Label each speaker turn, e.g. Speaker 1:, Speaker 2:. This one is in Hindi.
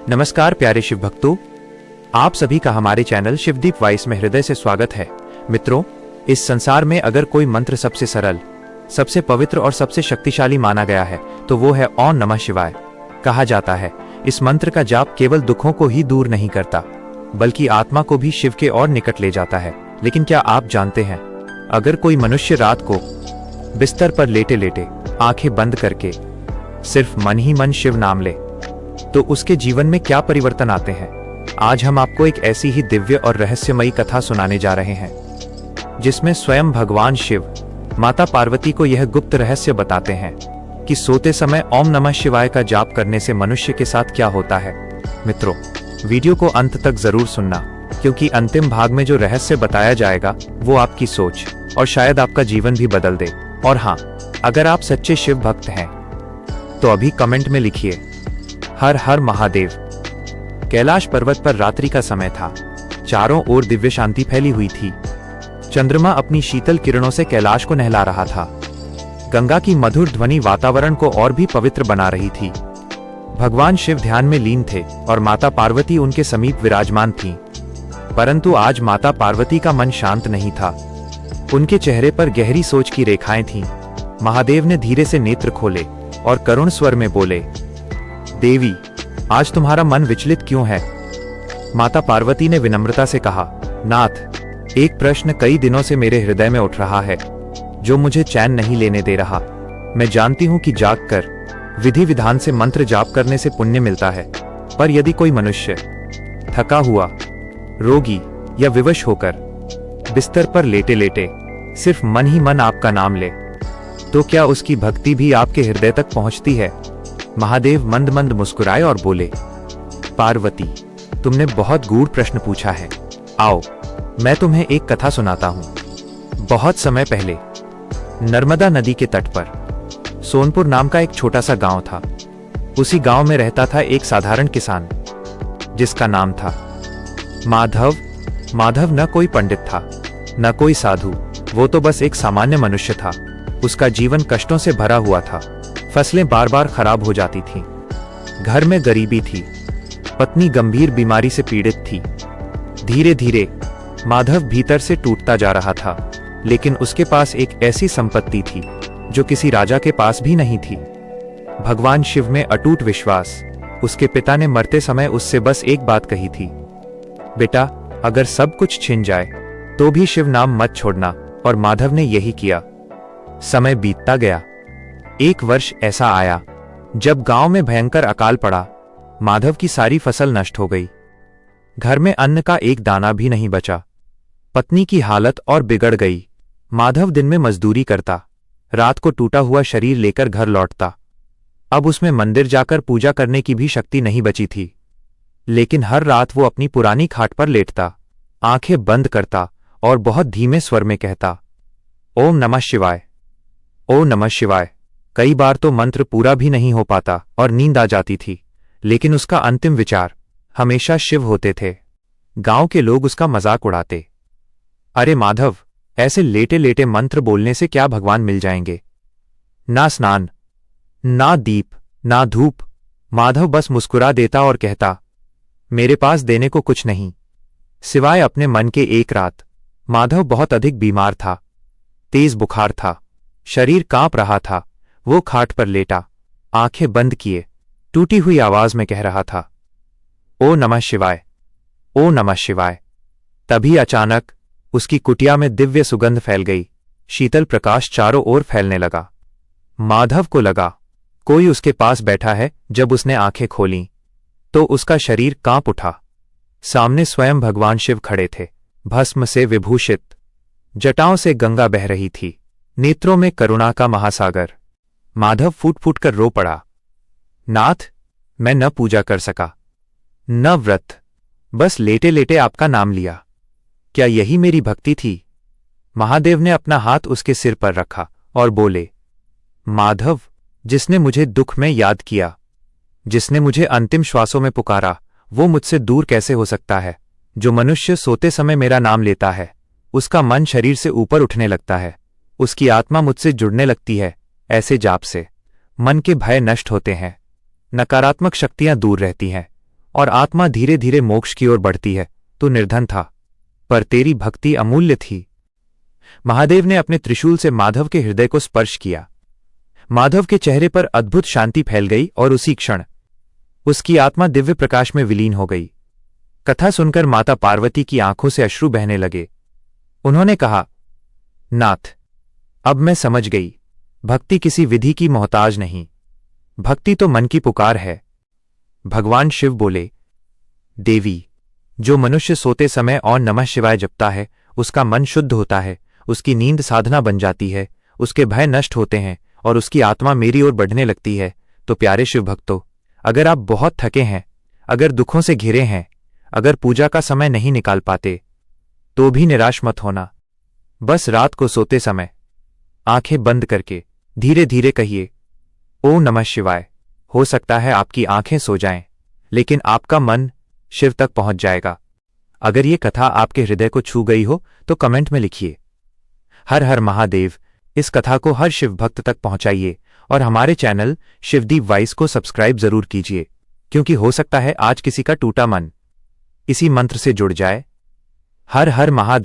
Speaker 1: नमस्कार प्यारे शिव भक्तों, आप सभी का हमारे चैनल शिवदीप वॉइस में हृदय से स्वागत है। मित्रों, इस संसार में अगर कोई मंत्र सबसे सरल, सबसे पवित्र और सबसे शक्तिशाली माना गया है तो वो है ओम नमः शिवाय। कहा जाता है इस मंत्र का जाप केवल दुखों को ही दूर नहीं करता बल्कि आत्मा को भी शिव के और निकट ले जाता है। लेकिन क्या आप जानते हैं, अगर कोई मनुष्य रात को बिस्तर पर लेटे लेटे आंखें बंद करके सिर्फ मन ही मन शिव नाम ले तो उसके जीवन में क्या परिवर्तन आते हैं। आज हम आपको एक ऐसी ही दिव्य और रहस्यमयी कथा सुनाने जा रहे हैं जिसमें स्वयं भगवान शिव माता पार्वती को यह गुप्त रहस्य बताते हैं कि सोते समय ओम नमः शिवाय का जाप करने से मनुष्य के साथ क्या होता है। मित्रों, वीडियो को अंत तक जरूर सुनना, क्योंकि अंतिम भाग में जो रहस्य बताया जाएगा वो आपकी सोच और शायद आपका जीवन भी बदल दे। और हाँ, अगर आप सच्चे शिव भक्त हैं तो अभी कमेंट में लिखिए हर हर महादेव। कैलाश पर्वत पर रात्रि का समय था। चारों ओर दिव्य शांति फैली हुई थी। चंद्रमा अपनी शीतल किरणों से कैलाश को नहला रहा था। गंगा की मधुर ध्वनि वातावरण को और भी पवित्र बना रही थी। भगवान शिव ध्यान में लीन थे और माता पार्वती उनके समीप विराजमान थीं। परंतु आज माता पार्वती का मन शांत नहीं था। उनके चेहरे पर गहरी सोच की रेखाएं थीं। महादेव ने धीरे से नेत्र खोले और करुण स्वर में बोले, देवी, आज तुम्हारा मन विचलित क्यों है? माता पार्वती ने विनम्रता से कहा, नाथ, एक प्रश्न कई दिनों से मेरे हृदय में उठ रहा है जो मुझे चैन नहीं लेने दे रहा। मैं जानती हूं कि जागकर विधि विधान से मंत्र जाप करने से पुण्य मिलता है, पर यदि कोई मनुष्य थका हुआ, रोगी या विवश होकर बिस्तर पर लेटे लेटे सिर्फ मन ही मन आपका नाम ले तो क्या उसकी भक्ति भी आपके हृदय तक पहुंचती है? महादेव मंद मंद मुस्कुराए और बोले, पार्वती, तुमने बहुत गूढ़ प्रश्न पूछा है। आओ, मैं तुम्हें एक कथा सुनाता हूं। बहुत समय पहले नर्मदा नदी के तट पर सोनपुर नाम का एक छोटा सा गांव था। उसी गांव में रहता था एक साधारण किसान जिसका नाम था माधव। माधव न कोई पंडित था न कोई साधु, वो तो बस एक सामान्य मनुष्य था। उसका जीवन कष्टों से भरा हुआ था। फसलें बार बार खराब हो जाती थीं। घर में गरीबी थी। पत्नी गंभीर बीमारी से पीड़ित थी। धीरे धीरे माधव भीतर से टूटता जा रहा था। लेकिन उसके पास एक ऐसी संपत्ति थी जो किसी राजा के पास भी नहीं थी, भगवान शिव में अटूट विश्वास। उसके पिता ने मरते समय उससे बस एक बात कही थी, बेटा, अगर सब कुछ छिन जाए तो भी शिव नाम मत छोड़ना। और माधव ने यही किया। समय बीतता गया। एक वर्ष ऐसा आया जब गांव में भयंकर अकाल पड़ा। माधव की सारी फसल नष्ट हो गई। घर में अन्न का एक दाना भी नहीं बचा। पत्नी की हालत और बिगड़ गई। माधव दिन में मजदूरी करता, रात को टूटा हुआ शरीर लेकर घर लौटता। अब उसमें मंदिर जाकर पूजा करने की भी शक्ति नहीं बची थी। लेकिन हर रात वो अपनी पुरानी खाट पर लेटता, आंखें बंद करता और बहुत धीमे स्वर में कहता, ओम नमः शिवाय, ओम नमः शिवाय। कई बार तो मंत्र पूरा भी नहीं हो पाता और नींद आ जाती थी, लेकिन उसका अंतिम विचार हमेशा शिव होते थे। गांव के लोग उसका मजाक उड़ाते, अरे माधव, ऐसे लेटे लेटे मंत्र बोलने से क्या भगवान मिल जाएंगे? ना स्नान, ना दीप, ना धूप। माधव बस मुस्कुरा देता और कहता, मेरे पास देने को कुछ नहीं सिवाय अपने मन के। एक रात माधव बहुत अधिक बीमार था। तेज बुखार था, शरीर कांप रहा था। वो खाट पर लेटा, आंखें बंद किए, टूटी हुई आवाज में कह रहा था, ओ नमः शिवाय, ओ नमः शिवाय। तभी अचानक उसकी कुटिया में दिव्य सुगंध फैल गई। शीतल प्रकाश चारों ओर फैलने लगा। माधव को लगा कोई उसके पास बैठा है। जब उसने आंखें खोलीं तो उसका शरीर कांप उठा। सामने स्वयं भगवान शिव खड़े थे, भस्म से विभूषित। जटाओं से गंगा बह रही थी, नेत्रों में करुणा का महासागर। माधव फूट फूट कर रो पड़ा, नाथ, मैं न पूजा कर सका, न व्रत, बस लेटे लेटे आपका नाम लिया। क्या यही मेरी भक्ति थी? महादेव ने अपना हाथ उसके सिर पर रखा और बोले, माधव, जिसने मुझे दुख में याद किया, जिसने मुझे अंतिम श्वासों में पुकारा, वो मुझसे दूर कैसे हो सकता है? जो मनुष्य सोते समय मेरा नाम लेता है उसका मन शरीर से ऊपर उठने लगता है, उसकी आत्मा मुझसे जुड़ने लगती है। ऐसे जाप से मन के भय नष्ट होते हैं, नकारात्मक शक्तियां दूर रहती हैं और आत्मा धीरे धीरे मोक्ष की ओर बढ़ती है। तू निर्धन था, पर तेरी भक्ति अमूल्य थी। महादेव ने अपने त्रिशूल से माधव के हृदय को स्पर्श किया। माधव के चेहरे पर अद्भुत शांति फैल गई और उसी क्षण उसकी आत्मा दिव्य प्रकाश में विलीन हो गई। कथा सुनकर माता पार्वती की आंखों से अश्रु बहने लगे। उन्होंने कहा, नाथ, अब मैं समझ गई, भक्ति किसी विधि की मोहताज नहीं, भक्ति तो मन की पुकार है। भगवान शिव बोले, देवी, जो मनुष्य सोते समय और नमः शिवाय जपता है उसका मन शुद्ध होता है, उसकी नींद साधना बन जाती है, उसके भय नष्ट होते हैं और उसकी आत्मा मेरी ओर बढ़ने लगती है। तो प्यारे शिव भक्तों, अगर आप बहुत थके हैं, अगर दुखों से घिरे हैं, अगर पूजा का समय नहीं निकाल पाते, तो भी निराश मत होना। बस रात को सोते समय आंखें बंद करके धीरे धीरे कहिए, ओम नमः शिवाय। हो सकता है आपकी आंखें सो जाएं, लेकिन आपका मन शिव तक पहुंच जाएगा। अगर ये कथा आपके हृदय को छू गई हो तो कमेंट में लिखिए, हर हर महादेव। इस कथा को हर शिव भक्त तक पहुंचाइए और हमारे चैनल शिवदीप वॉइस को सब्सक्राइब जरूर कीजिए, क्योंकि हो सकता है आज किसी का टूटा मन इसी मंत्र से जुड़ जाए। हर हर महादेव।